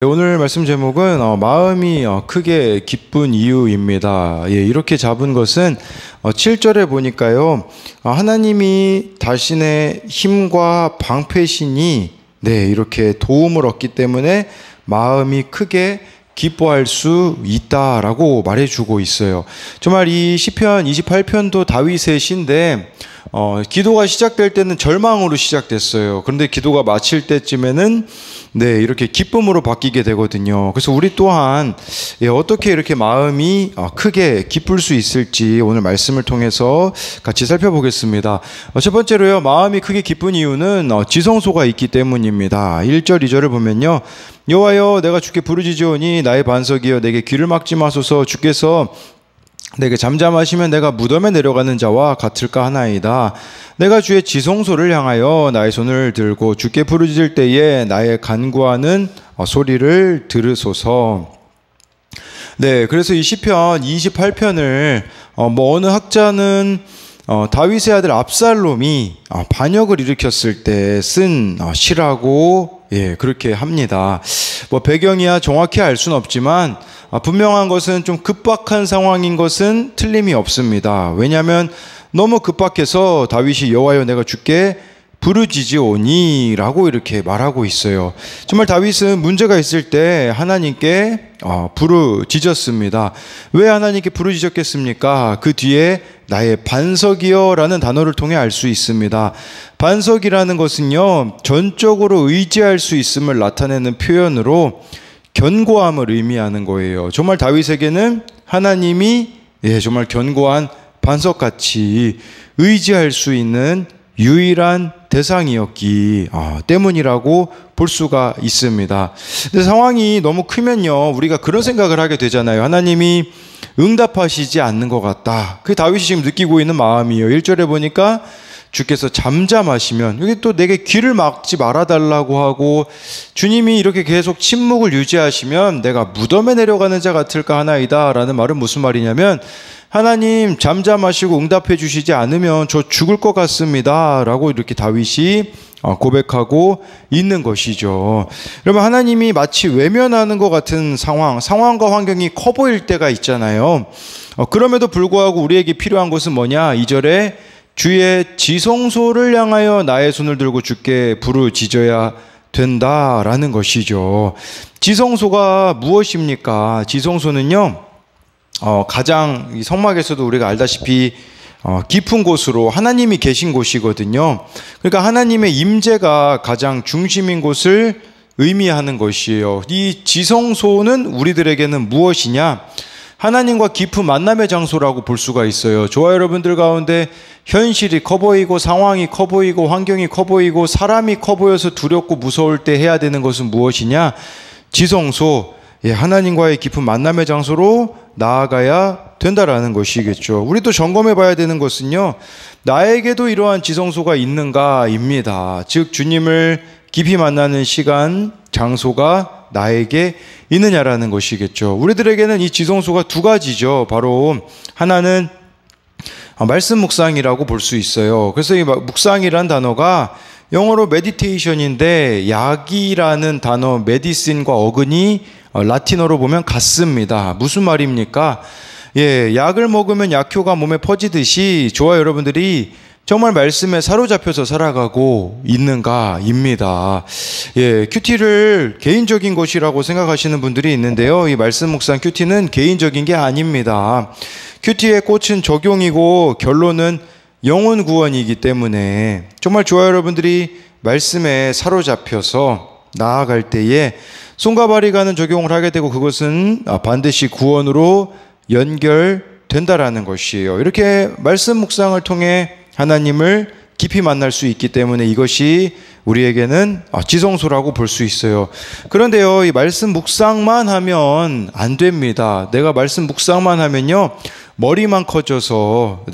네, 오늘 말씀 제목은 마음이 크게 기쁜 이유입니다. 예, 이렇게 잡은 것은 7절에 보니까요. 하나님이 자신의 힘과 방패시니 이렇게 도움을 얻기 때문에 마음이 크게 기뻐할 수 있다라고 말해주고 있어요. 정말 이 시편 28편도 다윗의 시인데 기도가 시작될 때는 절망으로 시작됐어요. 그런데 기도가 마칠 때쯤에는 이렇게 기쁨으로 바뀌게 되거든요. 그래서 우리 또한 어떻게 이렇게 마음이 크게 기쁠 수 있을지 오늘 말씀을 통해서 같이 살펴보겠습니다. 첫 번째로요, 마음이 크게 기쁜 이유는 지성소가 있기 때문입니다. 1절 2절을 보면요, 여호와여 내가 주께 부르짖으오니 나의 반석이여 내게 귀를 막지 마소서. 주께서 내게 잠잠하시면 내가 무덤에 내려가는 자와 같을까 하나이다. 내가 주의 지성소를 향하여 나의 손을 들고 주께 부르짖을 때에 나의 간구하는 소리를 들으소서. 그래서 이 시편 28편을 어느 학자는 다윗의 아들 압살롬이 반역을 일으켰을 때 쓴 시라고 그렇게 합니다. 배경이야 정확히 알 수는 없지만 분명한 것은 좀 급박한 상황인 것은 틀림이 없습니다. 왜냐하면 너무 급박해서 다윗이 여호와여 내가 주께 부르짖으오니 라고 이렇게 말하고 있어요. 정말 다윗은 문제가 있을 때 하나님께 부르짖었습니다. 왜 하나님께 부르짖었겠습니까? 그 뒤에 나의 반석이여 라는 단어를 통해 알 수 있습니다. 반석이라는 것은요, 전적으로 의지할 수 있음을 나타내는 표현으로 견고함을 의미하는 거예요. 정말 다윗에게는 하나님이 정말 견고한 반석같이 의지할 수 있는 유일한 대상이었기 때문이라고 볼 수가 있습니다. 근데 상황이 너무 크면요, 우리가 그런 생각을 하게 되잖아요. 하나님이 응답하시지 않는 것 같다. 그게 다윗이 지금 느끼고 있는 마음이에요. 1절에 보니까 주께서 잠잠하시면, 여기 또 내게 귀를 막지 말아달라고 하고 주님이 이렇게 계속 침묵을 유지하시면 내가 무덤에 내려가는 자 같을까 하나이다 라는 말은 무슨 말이냐면, 하나님 잠잠하시고 응답해 주시지 않으면 저 죽을 것 같습니다 라고 이렇게 다윗이 고백하고 있는 것이죠. 그러면 하나님이 마치 외면하는 것 같은 상황과 환경이 커 보일 때가 있잖아요. 그럼에도 불구하고 우리에게 필요한 것은 뭐냐? 2절에 주의 지성소를 향하여 나의 손을 들고 주께 부르짖어야 된다라는 것이죠. 지성소가 무엇입니까? 지성소는요, 가장 이 성막에서도 우리가 알다시피 깊은 곳으로 하나님이 계신 곳이거든요. 그러니까 하나님의 임재가 가장 중심인 곳을 의미하는 것이에요. 이 지성소는 우리들에게는 무엇이냐? 하나님과 깊은 만남의 장소라고 볼 수가 있어요. 저와 여러분들 가운데 현실이 커 보이고 상황이 커 보이고 환경이 커 보이고 사람이 커 보여서 두렵고 무서울 때 해야 되는 것은 무엇이냐? 지성소, 하나님과의 깊은 만남의 장소로 나아가야 된다라는 것이겠죠. 우리도 점검해 봐야 되는 것은요, 나에게도 이러한 지성소가 있는가입니다. 즉 주님을 깊이 만나는 시간, 장소가 나에게 있느냐라는 것이겠죠. 우리들에게는 이 지성소가 두 가지죠. 바로 하나는 말씀 묵상이라고 볼 수 있어요. 그래서 이 묵상이란 단어가 영어로 메디테이션인데 약이라는 단어 메디신과 어근이 라틴어로 보면 같습니다. 무슨 말입니까? 약을 먹으면 약효가 몸에 퍼지듯이 저와 여러분들이 정말 말씀에 사로잡혀서 살아가고 있는가입니다. 큐티를 개인적인 것이라고 생각하시는 분들이 있는데요. 이 말씀 묵상 큐티는 개인적인 게 아닙니다. 큐티의 꽃은 적용이고 결론은 영혼 구원이기 때문에 정말 저와 여러분들이 말씀에 사로잡혀서 나아갈 때에 손과 발이 가는 적용을 하게 되고 그것은 반드시 구원으로 연결된다라는 것이에요. 이렇게 말씀 묵상을 통해 하나님을 깊이 만날 수 있기 때문에 이것이 우리에게는 지성소라고 볼 수 있어요. 그런데요, 이 말씀 묵상만 하면 안 됩니다. 내가 말씀 묵상만 하면요, 머리만 커져서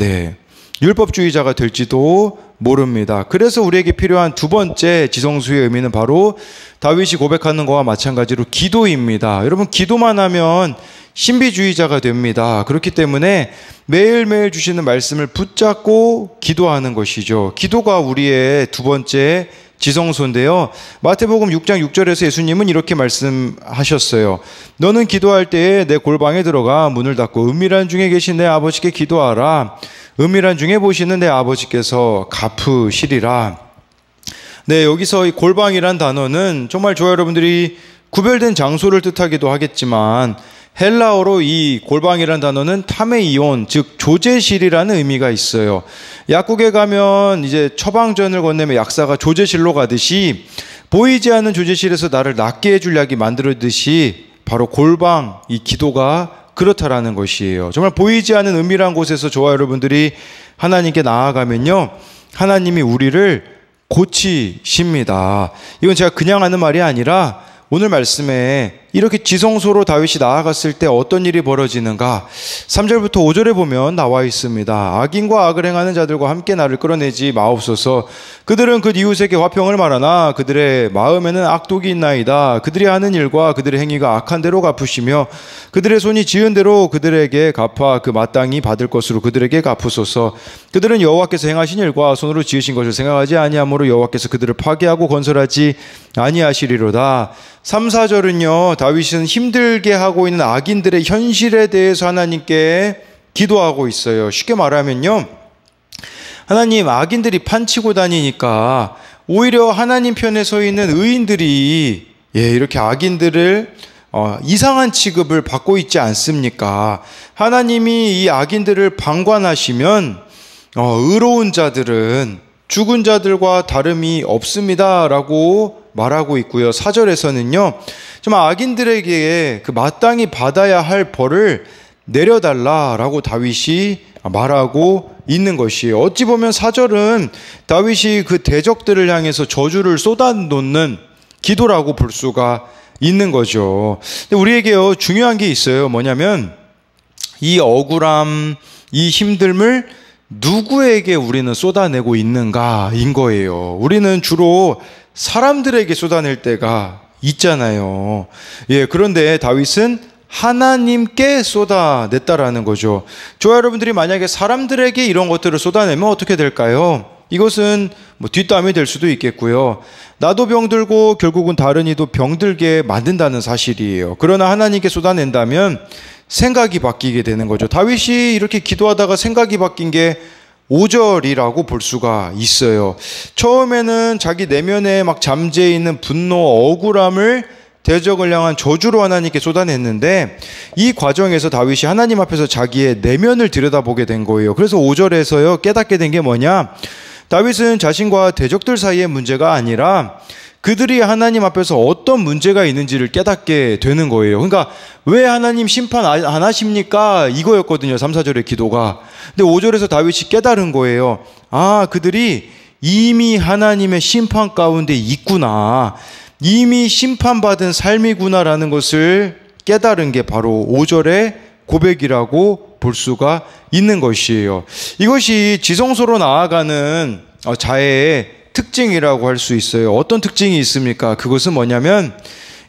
율법주의자가 될지도 모릅니다. 그래서 우리에게 필요한 두 번째 지성소의 의미는 바로 다윗이 고백하는 것과 마찬가지로 기도입니다. 여러분, 기도만 하면 신비주의자가 됩니다. 그렇기 때문에 매일매일 주시는 말씀을 붙잡고 기도하는 것이죠. 기도가 우리의 두 번째 지성소인데요. 마태복음 6장 6절에서 예수님은 이렇게 말씀하셨어요. 너는 기도할 때에 내 골방에 들어가 문을 닫고 은밀한 중에 계신 내 아버지께 기도하라. 은밀한 중에 보시는 내 아버지께서 갚으시리라. 네, 여기서 이 골방이란 단어는 정말 저와 여러분들이 구별된 장소를 뜻하기도 하겠지만 헬라어로 이 골방이란 단어는 타메이온, 즉 조제실이라는 의미가 있어요. 약국에 가면 이제 처방전을 건네면 약사가 조제실로 가듯이 보이지 않는 조제실에서 나를 낫게 해줄 약이 만들어듯이 바로 골방, 이 기도가 그렇다라는 것이에요. 정말 보이지 않는 은밀한 곳에서 저와 여러분들이 하나님께 나아가면요, 하나님이 우리를 고치십니다. 이건 제가 그냥 하는 말이 아니라 오늘 말씀에 이렇게 지성소로 다윗이 나아갔을 때 어떤 일이 벌어지는가, 3절부터 5절에 보면 나와 있습니다. 악인과 악을 행하는 자들과 함께 나를 끌어내지 마옵소서. 그들은 그 이웃에게 화평을 말하나 그들의 마음에는 악독이 있나이다. 그들이 하는 일과 그들의 행위가 악한 대로 갚으시며 그들의 손이 지은 대로 그들에게 갚아 그 마땅히 받을 것으로 그들에게 갚으소서. 그들은 여호와께서 행하신 일과 손으로 지으신 것을 생각하지 아니하므로 여호와께서 그들을 파괴하고 건설하지 아니하시리로다. 3, 4절은요, 다윗은 힘들게 하고 있는 악인들의 현실에 대해서 하나님께 기도하고 있어요. 쉽게 말하면요, 하나님, 악인들이 판치고 다니니까 오히려 하나님 편에 서 있는 의인들이 이렇게 악인들을 이상한 취급을 받고 있지 않습니까? 하나님이 이 악인들을 방관하시면 의로운 자들은 죽은 자들과 다름이 없습니다 라고 말하고 있고요. 4절에서는요, 정말 악인들에게 그 마땅히 받아야 할 벌을 내려달라라고 다윗이 말하고 있는 것이에요. 어찌 보면 4절은 다윗이 그 대적들을 향해서 저주를 쏟아놓는 기도라고 볼 수가 있는 거죠. 근데 우리에게요, 중요한 게 있어요. 뭐냐면 이 억울함, 이 힘듦을 누구에게 우리는 쏟아내고 있는가인 거예요. 우리는 주로 사람들에게 쏟아낼 때가 있잖아요. 그런데 다윗은 하나님께 쏟아냈다라는 거죠. 저와 여러분들이 만약에 사람들에게 이런 것들을 쏟아내면 어떻게 될까요? 이것은 뒷담이 될 수도 있겠고요. 나도 병들고 결국은 다른 이도 병들게 만든다는 사실이에요. 그러나 하나님께 쏟아낸다면 생각이 바뀌게 되는 거죠. 다윗이 이렇게 기도하다가 생각이 바뀐 게 5절이라고 볼 수가 있어요. 처음에는 자기 내면에 막 잠재해 있는 분노, 억울함을 대적을 향한 저주로 하나님께 쏟아냈는데 이 과정에서 다윗이 하나님 앞에서 자기의 내면을 들여다보게 된 거예요. 그래서 5절에서요, 깨닫게 된 게 뭐냐? 다윗은 자신과 대적들 사이의 문제가 아니라 그들이 하나님 앞에서 어떤 문제가 있는지를 깨닫게 되는 거예요. 그러니까 왜 하나님 심판 안 하십니까? 이거였거든요, 3, 4절의 기도가. 근데 5절에서 다윗이 깨달은 거예요. 아, 그들이 이미 하나님의 심판 가운데 있구나, 이미 심판받은 삶이구나라는 것을 깨달은 게 바로 5절의 고백이라고 볼 수가 있는 것이에요. 이것이 지성소로 나아가는 자의 특징이라고 할 수 있어요. 어떤 특징이 있습니까? 그것은 뭐냐면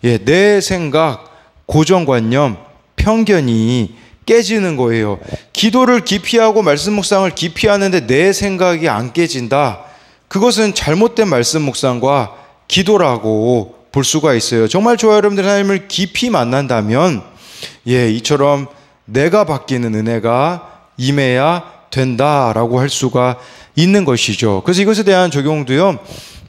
내 생각, 고정관념, 편견이 깨지는 거예요. 기도를 깊이 하고 말씀 묵상을 깊이 하는데 내 생각이 안 깨진다. 그것은 잘못된 말씀 묵상과 기도라고 볼 수가 있어요. 정말 저와 여러분들 하나님을 깊이 만난다면 이처럼 내가 바뀌는 은혜가 임해야 된다라고 할 수가 있는 것이죠. 그래서 이것에 대한 적용도요,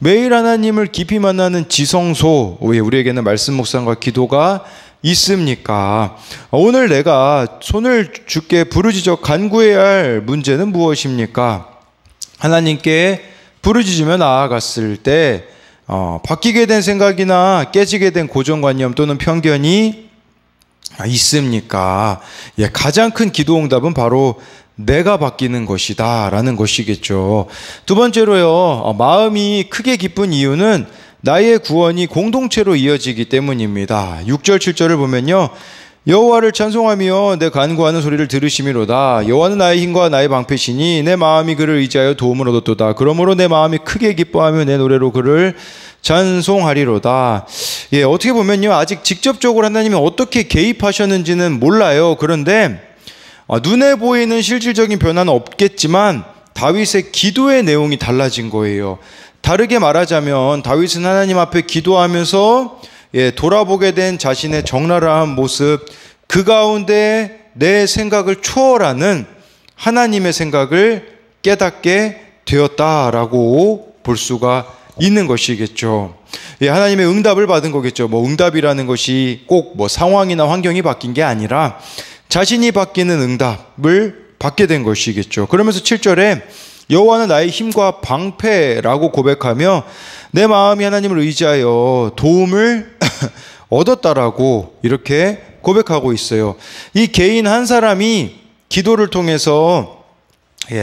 매일 하나님을 깊이 만나는 지성소, 우리에게는 말씀 묵상과 기도가 있습니까? 오늘 내가 손을 주께 부르짖어 간구해야 할 문제는 무엇입니까? 하나님께 부르짖으며 나아갔을 때 바뀌게 된 생각이나 깨지게 된 고정관념 또는 편견이 있습니까? 가장 큰 기도 응답은 바로 내가 바뀌는 것이다 라는 것이겠죠. 두 번째로요, 마음이 크게 기쁜 이유는 나의 구원이 공동체로 이어지기 때문입니다. 6절 7절을 보면요, 여호와를 찬송하며 내 간구하는 소리를 들으시미로다. 여호와는 나의 힘과 나의 방패시니 내 마음이 그를 의지하여 도움을 얻었도다. 그러므로 내 마음이 크게 기뻐하며 내 노래로 그를 찬송하리로다. 어떻게 보면요, 아직 직접적으로 하나님이 어떻게 개입하셨는지는 몰라요. 그런데 눈에 보이는 실질적인 변화는 없겠지만 다윗의 기도의 내용이 달라진 거예요. 다르게 말하자면 다윗은 하나님 앞에 기도하면서 돌아보게 된 자신의 적나라한 모습, 그 가운데 내 생각을 초월하는 하나님의 생각을 깨닫게 되었다라고 볼 수가 있는 것이겠죠. 하나님의 응답을 받은 거겠죠. 응답이라는 것이 꼭 상황이나 환경이 바뀐 게 아니라 자신이 바뀌는 응답을 받게 된 것이겠죠. 그러면서 7절에 여호와는 나의 힘과 방패라고 고백하며 내 마음이 하나님을 의지하여 도움을 얻었다라고 이렇게 고백하고 있어요. 이 개인 한 사람이 기도를 통해서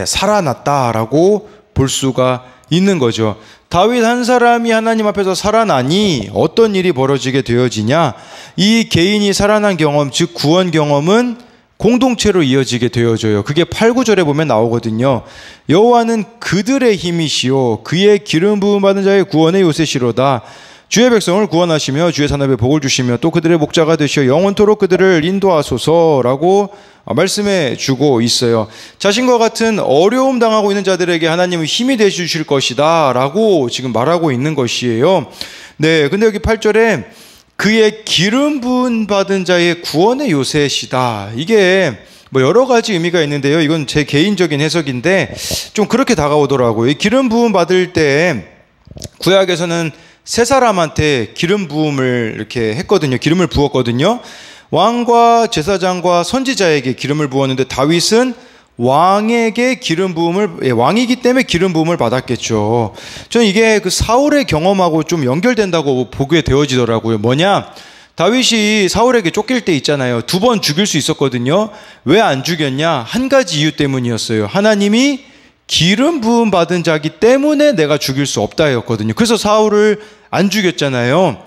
살아났다라고 볼 수가 있는 거죠. 다윗 한 사람이 하나님 앞에서 살아나니 어떤 일이 벌어지게 되어지냐? 이 개인이 살아난 경험, 즉 구원 경험은 공동체로 이어지게 되어져요. 그게 8, 9절에 보면 나오거든요. 여호와는 그들의 힘이시요 그의 기름 부음 받은 자의 구원의 요새시로다. 주의 백성을 구원하시며 주의 산업에 복을 주시며 또 그들의 목자가 되시어 영원토록 그들을 인도하소서라고 말씀해 주고 있어요. 자신과 같은 어려움 당하고 있는 자들에게 하나님은 힘이 되어 주실 것이다 라고 지금 말하고 있는 것이에요. 근데 여기 8절에 그의 기름 부음 받은 자의 구원의 요새시다. 이게 여러 가지 의미가 있는데요. 이건 제 개인적인 해석인데 좀 그렇게 다가오더라고요. 이 기름 부음 받을 때 구약에서는 세 사람한테 기름 부음을 이렇게 했거든요. 기름을 부었거든요. 왕과 제사장과 선지자에게 기름을 부었는데 다윗은 왕에게 기름 부음을, 왕이기 때문에 기름 부음을 받았겠죠. 저는 이게 그 사울의 경험하고 좀 연결된다고 보게 되어지더라고요. 뭐냐? 다윗이 사울에게 쫓길 때 있잖아요. 2번 죽일 수 있었거든요. 왜 안 죽였냐? 한 가지 이유 때문이었어요. 하나님이 기름 부음 받은 자기 때문에 내가 죽일 수 없다였거든요. 그래서 사울을 안 죽였잖아요.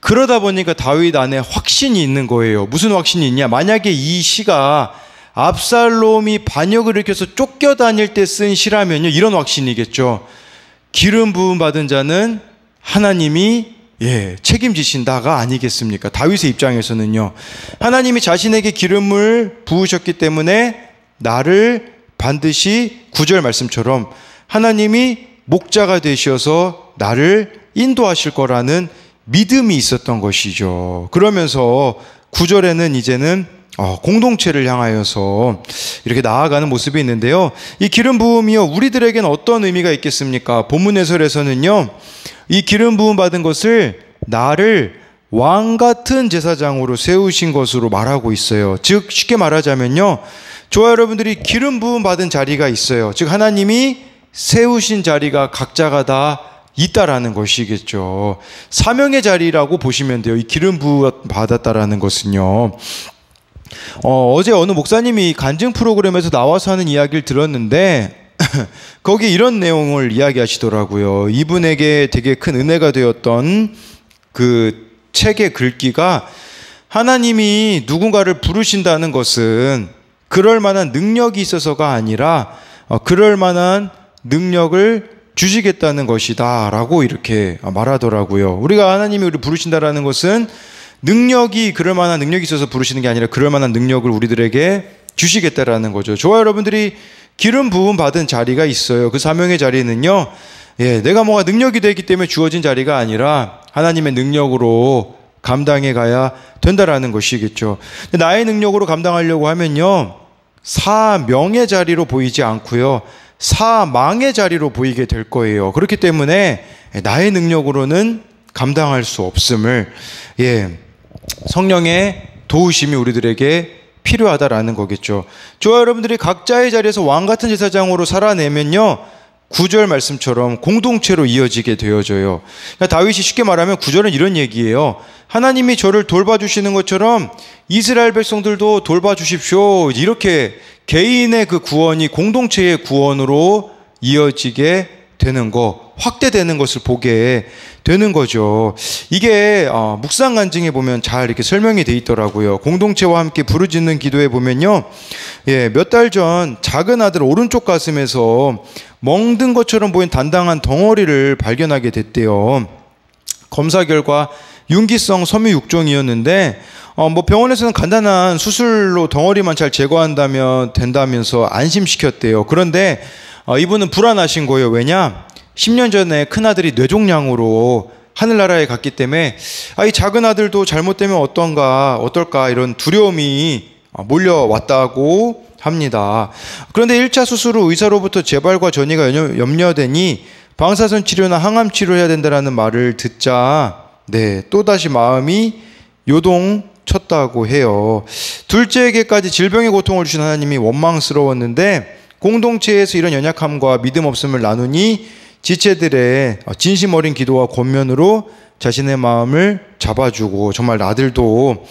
그러다 보니까 다윗 안에 확신이 있는 거예요. 무슨 확신이 있냐? 만약에 이 시가 압살롬이 반역을 일으켜서 쫓겨다닐 때 쓴 시라면요, 이런 확신이겠죠. 기름 부음 받은 자는 하나님이 책임지신다가 아니겠습니까? 다윗의 입장에서는요. 하나님이 자신에게 기름을 부으셨기 때문에 나를 반드시 9절 말씀처럼 하나님이 목자가 되셔서 나를 인도하실 거라는 믿음이 있었던 것이죠. 그러면서 9절에는 이제는 공동체를 향하여서 이렇게 나아가는 모습이 있는데요. 이 기름 부음이요, 우리들에게는 어떤 의미가 있겠습니까? 본문 해설에서는요, 이 기름 부음 받은 것을 나를 왕 같은 제사장으로 세우신 것으로 말하고 있어요. 즉 쉽게 말하자면요, 저와 여러분들이 기름 부음 받은 자리가 있어요. 즉 하나님이 세우신 자리가 각자가 다 있다라는 것이겠죠. 사명의 자리라고 보시면 돼요. 이 기름 부음 받았다라는 것은요. 어제 어느 목사님이 간증 프로그램에서 나와서 하는 이야기를 들었는데 거기 이런 내용을 이야기하시더라고요. 이분에게 되게 큰 은혜가 되었던 그 책의 글귀가, 하나님이 누군가를 부르신다는 것은 그럴 만한 능력이 있어서가 아니라 그럴 만한 능력을 주시겠다는 것이다 라고 이렇게 말하더라고요. 우리가 하나님이 우리를 부르신다라는 것은 능력이, 그럴 만한 능력이 있어서 부르시는 게 아니라 그럴 만한 능력을 우리들에게 주시겠다라는 거죠. 저와 여러분들이 기름 부음 받은 자리가 있어요. 그 사명의 자리는요, 내가 뭐가 능력이 되기 때문에 주어진 자리가 아니라 하나님의 능력으로 감당해 가야 된다라는 것이겠죠. 나의 능력으로 감당하려고 하면요, 사명의 자리로 보이지 않고요, 사망의 자리로 보이게 될 거예요. 그렇기 때문에 나의 능력으로는 감당할 수 없음을, 성령의 도우심이 우리들에게 필요하다라는 거겠죠. 저와 여러분들이 각자의 자리에서 왕 같은 제사장으로 살아내면요, 9절 말씀처럼 공동체로 이어지게 되어져요. 그러니까 다윗이 쉽게 말하면 9절은 이런 얘기예요. 하나님이 저를 돌봐주시는 것처럼 이스라엘 백성들도 돌봐주십시오. 이렇게 개인의 그 구원이 공동체의 구원으로 이어지게 되는 거, 확대되는 것을 보게 되는 거죠. 이게 묵상 간증에 보면 잘 이렇게 설명이 돼 있더라고요. 공동체와 함께 부르짖는 기도에 보면요, 몇 달 전 작은 아들 오른쪽 가슴에서 멍든 것처럼 보인 단단한 덩어리를 발견하게 됐대요. 검사 결과 융기성 섬유육종이었는데 병원에서는 간단한 수술로 덩어리만 잘 제거한다면 된다면서 안심시켰대요. 그런데 이분은 불안하신 거예요. 왜냐? 10년 전에 큰아들이 뇌종양으로 하늘나라에 갔기 때문에 이 작은 아들도 잘못되면 어떨까 이런 두려움이 몰려왔다고 합니다. 그런데 1차 수술 후 의사로부터 재발과 전이가 염려되니 방사선 치료나 항암 치료해야 된다는 말을 듣자 또다시 마음이 요동쳤다고 해요. 둘째에게까지 질병의 고통을 주신 하나님이 원망스러웠는데 공동체에서 이런 연약함과 믿음 없음을 나누니 지체들의 진심 어린 기도와 권면으로 자신의 마음을 잡아주고 정말 아들도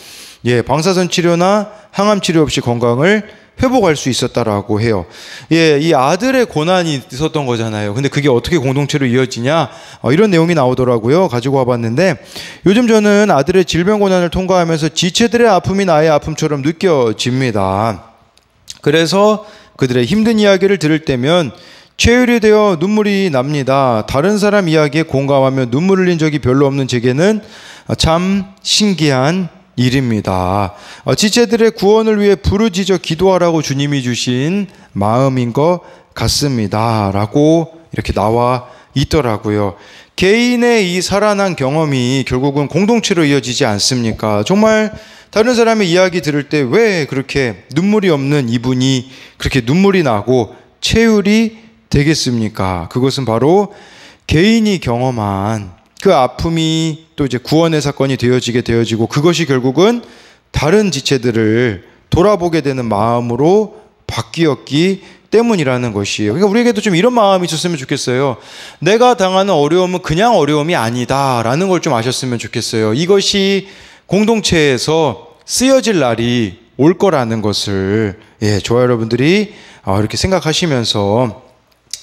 방사선 치료나 항암 치료 없이 건강을 회복할 수 있었다라고 해요. 이 아들의 고난이 있었던 거잖아요. 근데 그게 어떻게 공동체로 이어지냐? 이런 내용이 나오더라고요. 가지고 와봤는데 요즘 저는 아들의 질병 고난을 통과하면서 지체들의 아픔이 나의 아픔처럼 느껴집니다. 그래서 그들의 힘든 이야기를 들을 때면 체휼이 되어 눈물이 납니다. 다른 사람 이야기에 공감하며 눈물 흘린 적이 별로 없는 제게는 참 신기한 일입니다. 지체들의 구원을 위해 부르짖어 기도하라고 주님이 주신 마음인 것 같습니다. 라고 이렇게 나와 있더라고요. 개인의 이 살아난 경험이 결국은 공동체로 이어지지 않습니까? 정말 다른 사람의 이야기 들을 때 왜 그렇게 눈물이 없는 이분이 그렇게 눈물이 나고 체휼이 되겠습니까? 그것은 바로 개인이 경험한 그 아픔이 또 이제 구원의 사건이 되어지고 그것이 결국은 다른 지체들을 돌아보게 되는 마음으로 바뀌었기 때문이라는 것이에요. 그러니까 우리에게도 좀 이런 마음이 있었으면 좋겠어요. 내가 당하는 어려움은 그냥 어려움이 아니다라는 걸 좀 아셨으면 좋겠어요. 이것이 공동체에서 쓰여질 날이 올 거라는 것을 저와 여러분들이 이렇게 생각하시면서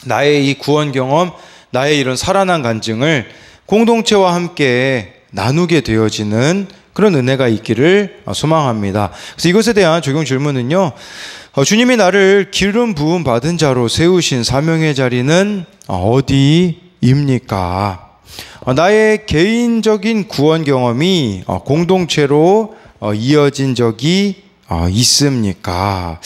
나의 이 구원 경험, 나의 이런 살아난 간증을 공동체와 함께 나누게 되어지는 그런 은혜가 있기를 소망합니다. 그래서 이것에 대한 적용 질문은요. 주님이 나를 기름 부음 받은 자로 세우신 사명의 자리는 어디입니까? 나의 개인적인 구원 경험이 공동체로 이어진 적이 있습니까?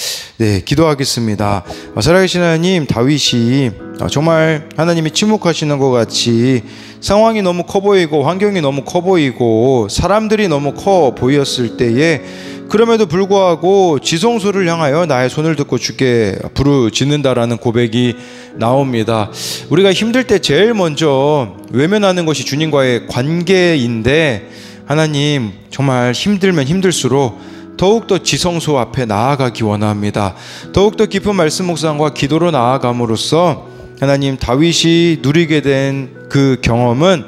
기도하겠습니다. 살아계신 하나님, 다윗이 정말 하나님이 침묵하시는 것 같이 상황이 너무 커 보이고 환경이 너무 커 보이고 사람들이 너무 커 보였을 때에 그럼에도 불구하고 지성소를 향하여 나의 손을 듣고 주께 부르짖는다라는 고백이 나옵니다. 우리가 힘들 때 제일 먼저 외면하는 것이 주님과의 관계인데 하나님 정말 힘들면 힘들수록 더욱더 지성소 앞에 나아가기 원합니다. 더욱더 깊은 말씀 묵상과 기도로 나아감으로써 하나님 다윗이 누리게 된 그 경험은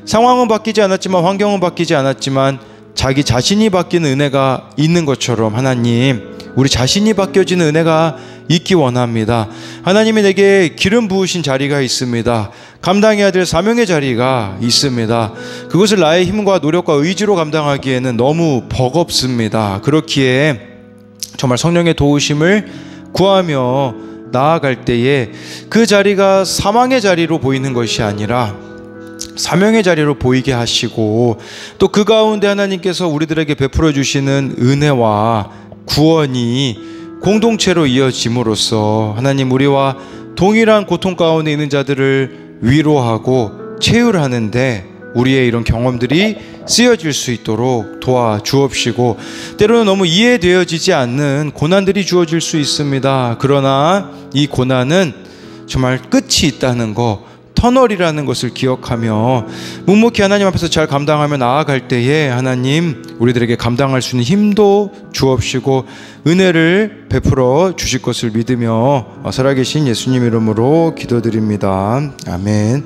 상황은 바뀌지 않았지만 환경은 바뀌지 않았지만 자기 자신이 바뀌는 은혜가 있는 것처럼 하나님 우리 자신이 바뀌어지는 은혜가 있기 원합니다. 하나님이 내게 기름 부으신 자리가 있습니다. 감당해야 될 사명의 자리가 있습니다. 그것을 나의 힘과 노력과 의지로 감당하기에는 너무 버겁습니다. 그렇기에 정말 성령의 도우심을 구하며 나아갈 때에 그 자리가 사망의 자리로 보이는 것이 아니라 사명의 자리로 보이게 하시고 또 그 가운데 하나님께서 우리들에게 베풀어 주시는 은혜와 구원이 공동체로 이어짐으로써 하나님 우리와 동일한 고통 가운데 있는 자들을 위로하고 체휼하는데 우리의 이런 경험들이 쓰여질 수 있도록 도와주옵시고 때로는 너무 이해되어지지 않는 고난들이 주어질 수 있습니다. 그러나 이 고난은 정말 끝이 있다는 거 터널이라는 것을 기억하며 묵묵히 하나님 앞에서 잘 감당하며 나아갈 때에 하나님 우리들에게 감당할 수 있는 힘도 주옵시고 은혜를 베풀어 주실 것을 믿으며 살아계신 예수님 이름으로 기도드립니다. 아멘.